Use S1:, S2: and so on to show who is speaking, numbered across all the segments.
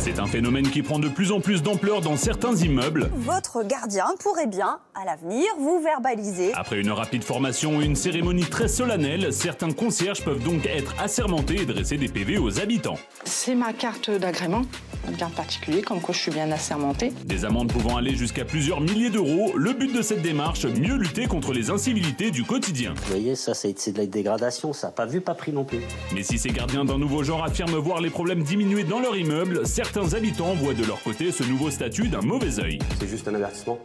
S1: C'est un phénomène qui prend de plus en plus d'ampleur dans certains immeubles.
S2: Votre gardien pourrait bien, à l'avenir, vous verbaliser.
S1: Après une rapide formation et une cérémonie très solennelle, certains concierges peuvent donc être assermentés et dresser des PV aux habitants.
S3: C'est ma carte d'agrément, bien particulier, comme quoi je suis bien assermentée.
S1: Des amendes pouvant aller jusqu'à plusieurs milliers d'euros. Le but de cette démarche, mieux lutter contre les incivilités du quotidien.
S4: Vous voyez, ça c'est de la dégradation, ça. Pas vu, pas pris non plus.
S1: Mais si ces gardiens d'un nouveau genre affirment voir les problèmes diminuer dans leur immeuble, certains habitants voient de leur côté ce nouveau statut d'un mauvais œil.
S5: C'est juste un avertissement.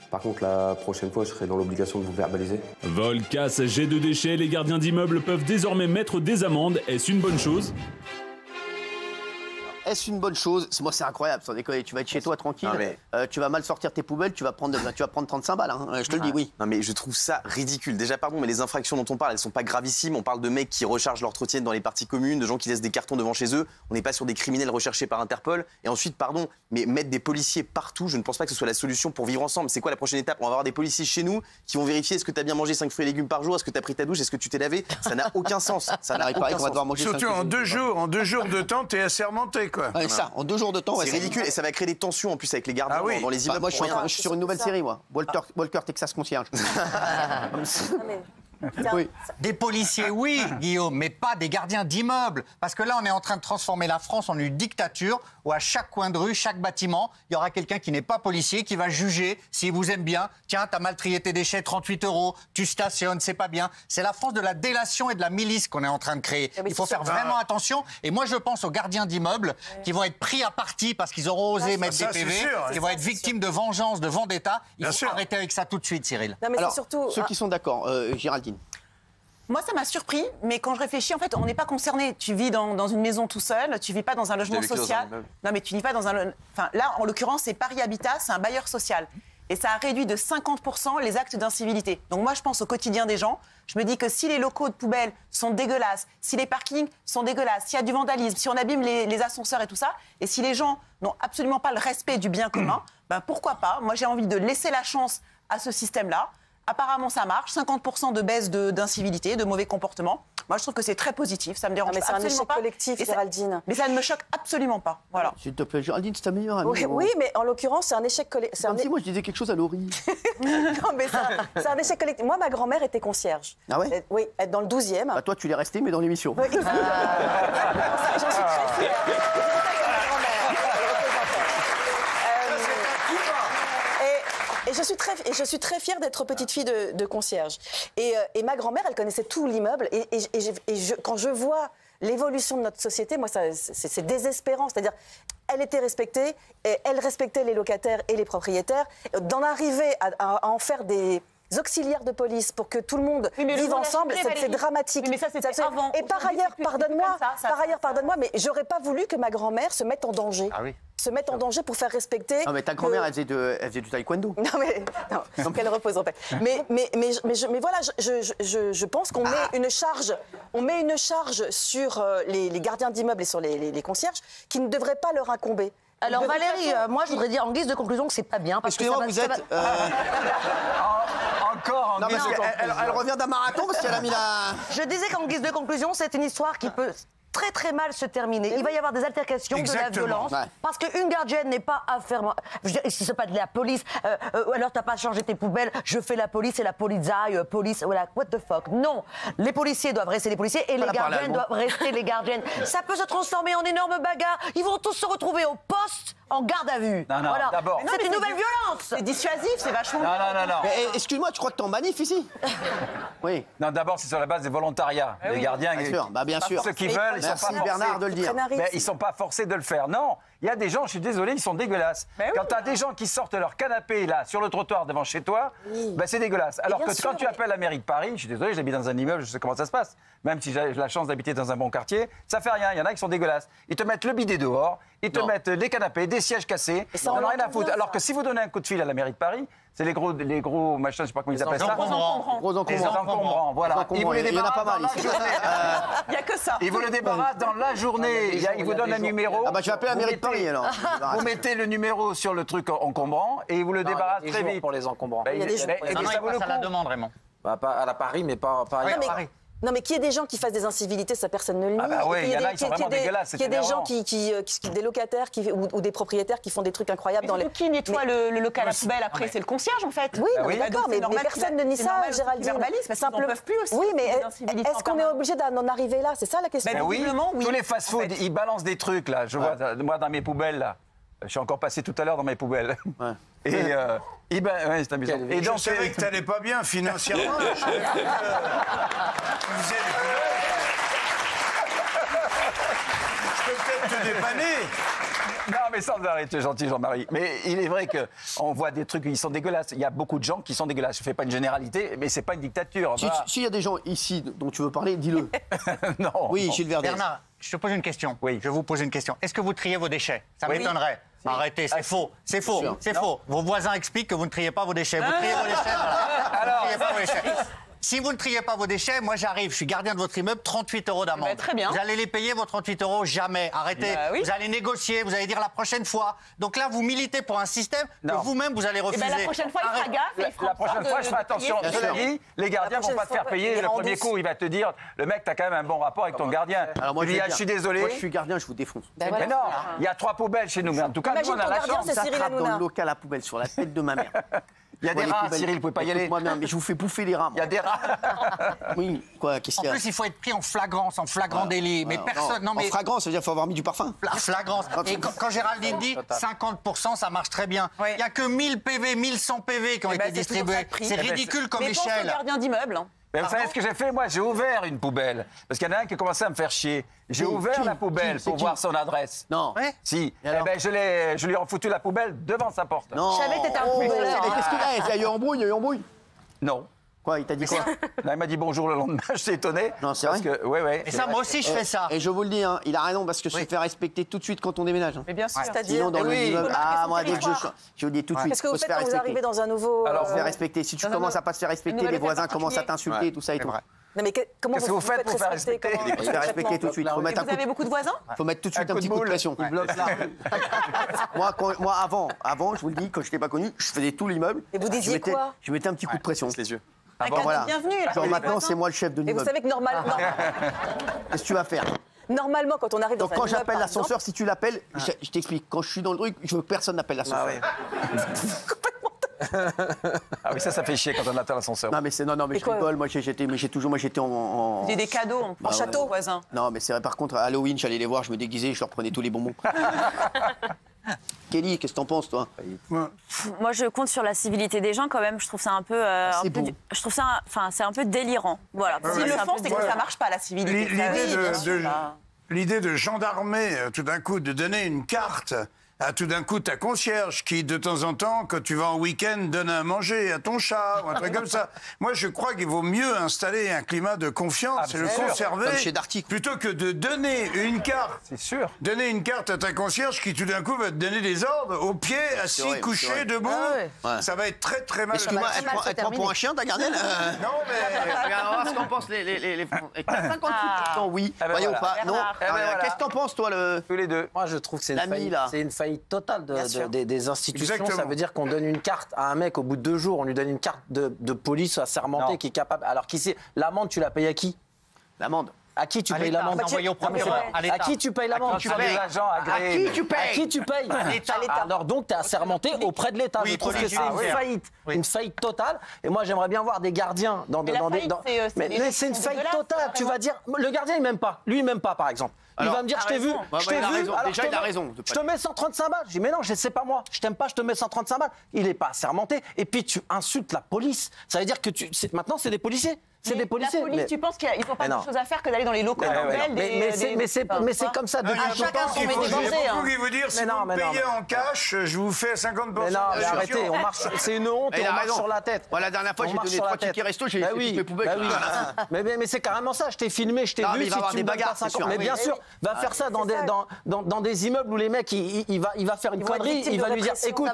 S5: Par contre, la prochaine fois, je serai dans l'obligation de vous verbaliser.
S1: Vol, casse, jet de déchets, les gardiens d'immeubles peuvent désormais mettre des amendes. Est-ce une bonne chose ?
S6: Est-ce une bonne chose? Moi, c'est incroyable, sans déconner. Tu vas être chez toi tranquille, tu vas mal sortir tes poubelles, tu vas prendre 35 balles, hein. Je te le dis, oui.
S7: Non, mais je trouve ça ridicule. Déjà, pardon, mais les infractions dont on parle, elles sont pas gravissimes. On parle de mecs qui rechargent leur trottinette dans les parties communes, de gens qui laissent des cartons devant chez eux. On n'est pas sur des criminels recherchés par Interpol. Et ensuite, pardon, mais mettre des policiers partout, je ne pense pas que ce soit la solution pour vivre ensemble. C'est quoi la prochaine étape? On va avoir des policiers chez nous qui vont vérifier est-ce que tu as bien mangé 5 fruits et légumes par jour, est-ce que tu as pris ta douche, est-ce que tu t'es lavé? Ça n'a aucun sens. Ça n'a aucun sens.
S8: Surtout en 2 jours. En 2 jours de temps, t'es assermenté, quoi.
S6: Ouais, ça, en 2 jours de temps,
S7: c'est ridicule et ça va créer des tensions en plus avec les gardiens dans les immeubles.
S6: Moi, je suis sur une nouvelle série, moi. Walker Texas Concierge.
S9: Oui. Des policiers, oui, Guillaume, mais pas des gardiens d'immeubles. Parce que là, on est en train de transformer la France en une dictature où à chaque coin de rue, chaque bâtiment, il y aura quelqu'un qui n'est pas policier, qui va juger s'il vous aime bien. Tiens, t'as mal trié tes déchets, 38 €, tu stationnes, c'est pas bien. C'est la France de la délation et de la milice qu'on est en train de créer. Il faut faire vraiment attention. Et moi, je pense aux gardiens d'immeubles qui vont être pris à partie parce qu'ils auront osé mettre des PV, qui vont être victimes de vengeance, de vendetta. Il faut arrêter avec ça tout de suite, Cyril.
S6: Non, mais alors, surtout ceux qui sont d'accord, Géraldine.
S10: Moi, ça m'a surpris, mais quand je réfléchis, en fait, on n'est pas concerné. Tu vis dans une maison tout seul, tu vis pas dans un logement social. Non, mais tu vis pas dans un... Enfin, là, en l'occurrence, c'est Paris Habitat, c'est un bailleur social. Et ça a réduit de 50% les actes d'incivilité. Donc moi, je pense au quotidien des gens. Je me dis que si les locaux de poubelle sont dégueulasses, si les parkings sont dégueulasses, s'il y a du vandalisme, si on abîme les ascenseurs et tout ça, et si les gens n'ont absolument pas le respect du bien commun, ben pourquoi pas? Moi, j'ai envie de laisser la chance à ce système-là. Apparemment, ça marche. 50% de baisse d'incivilité, de mauvais comportement. Moi, je trouve que c'est très positif. Ça me dérange absolument pas.
S2: Mais c'est un échec collectif, Géraldine.
S10: Mais ça ne me choque absolument pas. Voilà.
S6: S'il te plaît, Géraldine, c'est ta meilleure amie.
S2: Oui, mais en l'occurrence, c'est un échec collectif.
S6: Si moi, je disais quelque chose à Laurie.
S2: Non, mais c'est un échec collectif. Moi, ma grand-mère était concierge.
S6: Ah ouais?
S2: Oui, elle est dans le 12e.
S6: Bah, toi, tu l'es resté, mais dans l'émission.
S2: J'en suis très fière. Et je suis très fière d'être petite fille de concierge. Et ma grand-mère, elle connaissait tout l'immeuble. Quand je vois l'évolution de notre société, moi, c'est désespérant. C'est-à-dire, elle était respectée, et elle respectait les locataires et les propriétaires. D'en arriver à en faire des auxiliaires de police pour que tout le monde vive ensemble, c'est dramatique.
S10: Mais ça, c'était avant.
S2: Et par ailleurs, pardonne-moi, mais j'aurais pas voulu que ma grand-mère se mette en danger.
S6: Ah oui.
S2: Se mettre en danger pour faire respecter.
S6: Non, mais ta grand-mère, elle faisait du taekwondo.
S2: Non, qu'elle repose en paix. Mais voilà, je pense qu'on met une charge, sur les gardiens d'immeubles et sur les concierges qui ne devraient pas leur incomber.
S11: Alors Valérie, moi je voudrais dire en guise de conclusion que c'est pas bien.
S6: Excusez-moi, vous êtes...
S8: Encore en guise de conclusion.
S6: Elle revient d'un marathon parce qu'elle a mis la...
S11: Je disais qu'en guise de conclusion, c'est une histoire qui peut très très mal se terminer. Il va y avoir des altercations, de la violence, parce qu'une gardienne n'est pas affaire... Je veux dire, si c'est pas de la police, alors t'as pas changé tes poubelles, je fais la police et la polizaille, police, voilà, what the fuck. Non, les policiers doivent rester les policiers et les gardiennes doivent rester les gardiennes. Ça peut se transformer en énorme bagarre, ils vont tous se retrouver au poste en garde à vue.
S8: Non,
S11: voilà.
S8: d'abord.
S11: C'est une nouvelle violence.
S10: C'est dissuasif, c'est vachement...
S8: Non.
S6: Excuse-moi, tu crois que t'es en manif ici? Oui.
S8: Non, d'abord, c'est sur la base des volontariats. Les gardiens...
S6: Bien sûr.
S8: Ceux qui veulent, ils sont pas forcés.
S6: Bernard de le dire.
S8: Mais ils sont pas forcés de le faire. Non, il y a des gens, je suis désolé, ils sont dégueulasses. Quand tu as des gens qui sortent leur canapé là sur le trottoir devant chez toi, c'est dégueulasse. Alors que quand tu appelles la mairie de Paris, je suis désolé, j'habite dans un immeuble, je sais comment ça se passe. Même si j'ai la chance d'habiter dans un bon quartier, ça fait rien. Il y en a qui sont dégueulasses. Ils te mettent le bidet dehors, ils te mettent les canapés, des sièges cassés. Ils n'en ont rien à foutre. Alors que si vous donnez un coup de fil à la mairie de Paris, c'est les gros machins, je sais pas comment ils appellent ça.
S6: Gros
S8: encombrants, voilà.
S6: Il y en a pas mal ici.
S10: Il n'y a que ça.
S8: Ils vous le débarrassent dans la journée. Ils vous donnent un numéro.
S6: Ah bah je vais appeler la mairie de Paris alors.
S8: Vous mettez le numéro sur le truc encombrant et ils vous le débarrassent très vite.
S9: Pour les encombrants.
S11: Il y a des jours.
S9: Ça la demande, Raymond.
S12: À la Paris, mais pas ailleurs.
S2: Non, mais qu'il y ait des gens qui fassent des incivilités, ça personne ne le nie.
S8: Ah bah oui, il y en a, ils sont vraiment dégueulasses.
S2: Qu'il y ait des gens des locataires ou des propriétaires qui font des trucs incroyables dans les.
S10: Qui nettoie le local à poubelle après? C'est le concierge en fait.
S2: Oui, d'accord, mais personne ne nie ça, Géraldine.
S10: Simplement. Ils peuvent plus aussi.
S2: Oui, mais est-ce qu'on est obligé d'en arriver là? C'est ça la question.
S8: Oui, tous les fast-food, ils balancent des trucs là. Je vois, moi dans mes poubelles là. Je suis encore passé tout à l'heure dans mes poubelles. Et c'est amusant.
S12: Et donc, je savais que t'allais pas bien financièrement. Je savais que tu faisais les poubelles. Je peux peut-être te dépanner.
S8: Non, mais sans arrêter, gentil Jean-Marie. Mais il est vrai qu'on voit des trucs qui sont dégueulasses. Il y a beaucoup de gens qui sont dégueulasses. Je ne fais pas une généralité, mais c'est pas une dictature.
S6: S'il y a des gens ici dont tu veux parler, dis-le.
S8: Non.
S6: Oui, Gilles Verdez.
S9: Bernard, je te pose une question.
S8: Oui.
S9: Je vais vous poser une question. Est-ce que vous triez vos déchets? Ça
S8: Oui.
S9: m'étonnerait. Arrêtez, c'est faux. C'est faux. C'est faux. Vos voisins expliquent que vous ne triez pas vos déchets. Vous triez vos déchets, voilà.
S8: Alors,
S9: vous ne triez pas vos déchets. Si vous ne triez pas vos déchets, moi j'arrive, je suis gardien de votre immeuble, 38 € d'amende.
S10: Bah, très bien.
S9: Vous allez les payer, vos 38 €? Jamais. Arrêtez.
S10: Bah, oui.
S9: Vous allez négocier, vous allez dire la prochaine fois. Donc là, vous militez pour un système que vous-même, vous allez refuser.
S10: La prochaine fois, il fera gaffe.
S8: La prochaine fois, je fais attention. Cela dit, les gardiens ne vont pas te faire payer. Le premier coup, il va te dire, le mec, t'as quand même un bon rapport avec ton gardien.
S6: Alors moi,
S8: je suis désolé.
S6: Moi, je suis gardien, je vous défonce.
S8: Mais non, il y a 3 poubelles chez nous. Mais en tout cas, nous, on a la chance.
S2: c'est
S6: Ça
S2: Cyril
S6: trappe dans
S2: Hanouna.
S6: le local à poubelle sur la tête de ma mère.
S8: Il y a des rats, Cyril, vous pouvez pas y aller.
S6: Moi, mais je vous fais bouffer les rats.
S8: Il y a des rats.
S6: Oui, quoi, qu'est-ce
S9: En
S6: qu'il y a?
S9: plus, il faut être pris en flagrance, en flagrant délit. Mais personne. Non, mais
S6: En fragrance, ça veut dire qu'il faut avoir mis du parfum.
S9: flagrance. Et quand Géraldine dit 50%, ça marche très bien.
S10: Oui.
S9: Il n'y a que 1000 PV, 1100 PV qui ont été distribués. C'est ridicule comme
S10: Mais pense aux
S9: échelle.
S10: gardiens d'immeuble.
S8: Mais vous savez ce que j'ai fait? Moi, j'ai ouvert une poubelle. Parce qu'il y en a un qui a commencé à me faire chier. J'ai ouvert la poubelle pour voir son adresse.
S6: Non.
S9: Ouais.
S8: Si. Eh ben, je lui ai refoutu la poubelle devant sa porte.
S6: Non.
S11: Je savais que t'étais un
S6: Mais
S11: poubelleur.
S6: qu'est-ce qu'il a? Il y a eu embrouille, il y a eu embrouille.
S8: Non.
S6: Quoi, il t'a dit quoi?
S8: Là, il m'a dit bonjour le lendemain, je suis étonné.
S6: Non, c'est
S8: parce
S6: vrai
S8: que, ouais.
S9: Et ça, moi aussi, je fais ça.
S6: Et je vous le dis, hein, il a raison parce que se faire respecter tout de suite quand on déménage.
S10: Mais bien sûr.
S6: Sinon, dans le immeuble, moi, dès que je vous dis tout de suite,
S2: Qu'est-ce que
S6: faut
S2: vous
S6: se
S2: faites
S6: faire
S2: quand vous
S6: respecter.
S2: arrivez dans un nouveau.
S6: Alors, se faire respecter. Si tu commences à pas te faire respecter, les voisins commencent à t'insulter, tout ça et tout.
S2: Non, mais comment
S8: Qu'est-ce que vous faites pour faire respecter?
S6: Faut se faire respecter tout de suite.
S10: Vous avez beaucoup de voisins?
S6: Faut mettre tout de suite un petit coup de pression. Moi, avant, je vous le dis, quand je t'ai pas connu, je faisais tout l'immeuble.
S2: Et vous disiez quoi?
S6: Je mettais un petit coup de pression.
S7: Les yeux.
S6: Voilà.
S10: Bienvenue.
S6: Genre maintenant, c'est moi le chef de
S2: Et vous
S6: l'immeuble.
S2: savez que normalement,
S6: Qu'est-ce que tu vas faire?
S2: normalement, quand on arrive dans
S6: Donc
S2: un
S6: quand
S2: immeuble,
S6: j'appelle
S2: par
S6: l'ascenseur, si tu l'appelles, je t'explique. Quand je suis dans le truc, je veux que personne n'appelle l'ascenseur.
S8: Ah oui, ça fait chier quand on attend l'ascenseur.
S6: Non mais mais je rigole. Moi j'étais en.
S10: J'ai des cadeaux en château voisin.
S6: Non mais c'est vrai. Par contre à Halloween, j'allais les voir, je me déguisais, je leur prenais tous les bonbons. Kelly, qu'est-ce que t'en penses toi?
S13: Moi, je compte sur la civilité des gens quand même. Je trouve ça un peu, je trouve ça, enfin, c'est un peu délirant. Voilà.
S10: S'ils le font, c'est que ça marche pas la civilité.
S12: L'idée de gendarmer, tout d'un coup, de donner une carte à tout d'un coup ta concierge qui, de temps en temps, quand tu vas en week-end, donne à manger à ton chat ou un truc comme ça. Moi, je crois qu'il vaut mieux installer un climat de confiance et le conserver
S6: comme chez Darty,
S12: plutôt que de donner une carte.
S8: C'est sûr.
S12: Donner une carte à ta concierge qui, tout d'un coup, va te donner des ordres au pied, assis,
S6: vrai,
S12: couché, debout. Ça va être très, très mal.
S6: Excuse-moi, elle prend pour un chien ta gardienne?
S12: Non, mais...
S6: Regarde, on va voir ce qu'en pensent les 58% oui.
S8: ben
S6: Voyez
S8: voilà.
S6: ou pas? Non.
S8: voilà.
S6: Qu'est-ce que t'en penses toi
S8: Tous les deux.
S4: Moi, je trouve que c'est
S6: L'ami, là.
S4: une faillite totale des institutions.
S12: Exactement.
S4: Ça veut dire qu'on donne une carte à un mec au bout de 2 jours, on lui donne une carte de police assermentée qui est capable. Alors, l'amende, tu la payes à qui?
S6: L'amende.
S4: À qui tu payes l'amende?
S9: Envoyé au procureur.
S4: À qui tu payes l'amende?
S8: Tu des agents agréés.
S6: À qui tu payes?
S4: À qui tu payes? Alors donc, tu es assermenté auprès de l'État. Je trouve que c'est une faillite totale. Et moi, j'aimerais bien voir des gardiens dans des... Mais c'est une faillite totale. Tu vas dire, le gardien, il m'aime pas. Lui, il m'aime pas, par exemple. Il va me dire, je t'ai vu,
S6: Déjà, il a raison.
S4: je te mets 135 balles. Je dis, mais non, c'est pas moi. Je t'aime pas, je te mets 135 balles. Il est pas assermenté. Et puis, tu insultes la police. Ça veut dire que maintenant, c'est des policiers. C'est des policiers.
S10: La police, tu penses qu'ils n'ont pas d'autre chose à faire que d'aller dans les locaux
S4: Mais c'est comme ça depuis
S10: chacun son métier.
S12: J'ai beaucoup qui vous dire, si vous me payez en cash, je vous fais 50%.
S4: Mais non, mais arrêtez, on marche, c'est une honte et on marche sur la tête.
S6: La dernière fois, j'ai donné 3 tickets resto, j'ai fait toutes mes poubelles.
S4: Mais c'est carrément ça, je t'ai filmé, je t'ai vu, si tu me donnes pas 50. Mais bien sûr, va faire ça dans des immeubles où les mecs, il va faire une connerie, il va lui dire, écoute,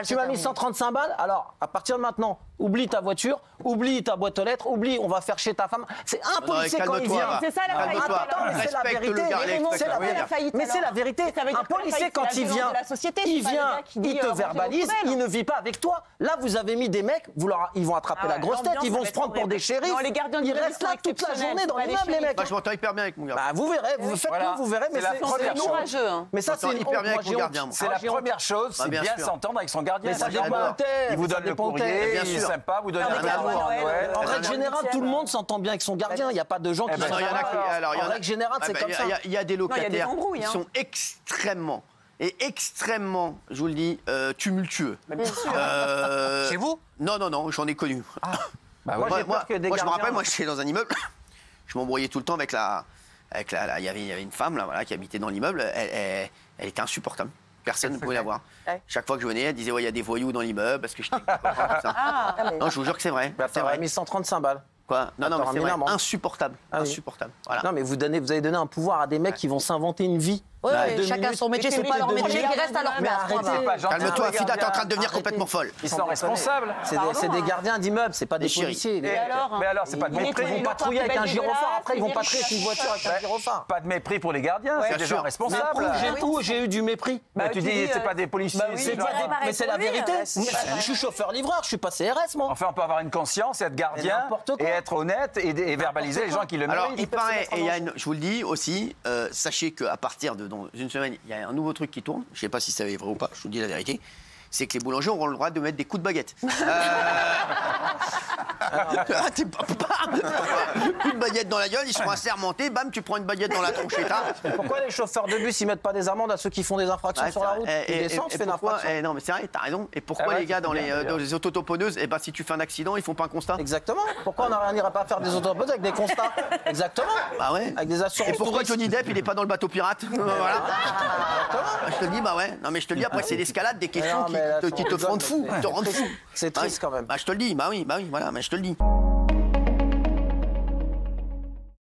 S4: tu m'as mis 135 balles, alors à partir de maintenant, oublie ta voiture, oublie ta boîte aux lettres, on va faire chier ta femme. C'est un policier quand il vient.
S10: C'est ça la faillite.
S4: Attends, mais c'est la vérité. Mais c'est la vérité. Un policier quand il vient, il te verbalise, il ne vit pas avec toi. Là, vous avez mis des mecs, ils vont attraper la grosse tête, ils vont se prendre pour des shérifs. Ils restent là toute la journée dans l'immeuble, les mecs.
S6: Moi, je m'entends hyper bien avec mon gars.
S4: Bah, vous verrez, faites-le, vous verrez, mais c'est
S10: courageux.
S4: Mais ça, c'est
S6: hyper bien avec mon gardien.
S8: C'est la première chose, c'est bien s'entendre avec son gardien.
S4: Mais ça dépend.
S8: Il vous donne le courrier, il est sympa, vous donnez un amour à Noël.
S4: En règle générale, tout le monde s'entend bien avec son gardien. Il n'y a pas de gens qui sont
S6: en
S4: règle générale, c'est comme ça.
S6: Il y a des locataires qui sont extrêmement, je vous le dis, tumultueux.
S9: C'est vous?
S6: Non, j'en ai connu. Moi, je me rappelle, moi, j'étais dans un immeuble, je m'embrouillais tout le temps avec il y avait une femme là, voilà, qui habitait dans l'immeuble, elle était insupportable. Personne ne pouvait la voir. Chaque fois que je venais, elle disait il y a des voyous dans l'immeuble parce que j'étais. Non, je vous jure que c'est vrai.
S4: C'est vrai, 1135 balles.
S6: Quoi? Non, mais c'est vrai. Insupportable. Insupportable. Voilà.
S4: Non, mais vous avez donné un pouvoir à des mecs qui vont s'inventer une vie.
S11: Oui, chacun son métier, c'est pas leur métier qui reste à leur place.
S6: Calme-toi, Fida, t'es en train de devenir complètement folle.
S8: Ils sont responsables.
S4: C'est des gardiens d'immeubles, c'est pas des policiers.
S8: Mais alors, c'est pas de mépris.
S4: Ils vont patrouiller avec un gyrophare, après ils vont patrouiller avec une voiture avec un gyrophare.
S8: Pas de mépris pour les gardiens, c'est des gens responsables.
S4: J'ai eu du mépris.
S8: Tu dis, c'est pas des policiers.
S4: Mais c'est la vérité. Je suis chauffeur-livreur, je suis pas CRS, moi.
S8: Enfin, on peut avoir une conscience, être gardien et être honnête et verbaliser les gens qui le méritent.
S6: Alors, il paraît, et je vous le dis aussi, sachez qu'à partir de dans une semaine, il y a un nouveau truc qui tourne. Je ne sais pas si c'est vrai ou pas, je vous dis la vérité. C'est que les boulangers auront le droit de mettre des coups de baguette. Coup de baguette dans la gueule, ils seront assermentés, bam, tu prends une baguette dans la tronchetta.
S4: Pourquoi les chauffeurs de bus, ils mettent pas des amendes à ceux qui font des infractions sur la route? Ils descendent, tu fais une infraction.
S6: Non, mais c'est vrai, t'as raison. Et pourquoi les gars dans les autotamponneuses, si tu fais un accident, ils font pas un constat?
S4: Exactement. Pourquoi on n'ira pas faire des autotamponneuses avec des constats? Exactement.
S6: Bah ouais.
S4: Avec des assurances.
S6: Et pourquoi Johnny Depp, il est pas dans le bateau pirate? Voilà. Je te le dis, bah ouais. Non, mais je te le dis, après, c'est l'escalade des questions qui te font de fou, te rendent fou.
S4: C'est triste quand même.
S6: Bah je te le dis, bah oui, voilà, mais je te le dis.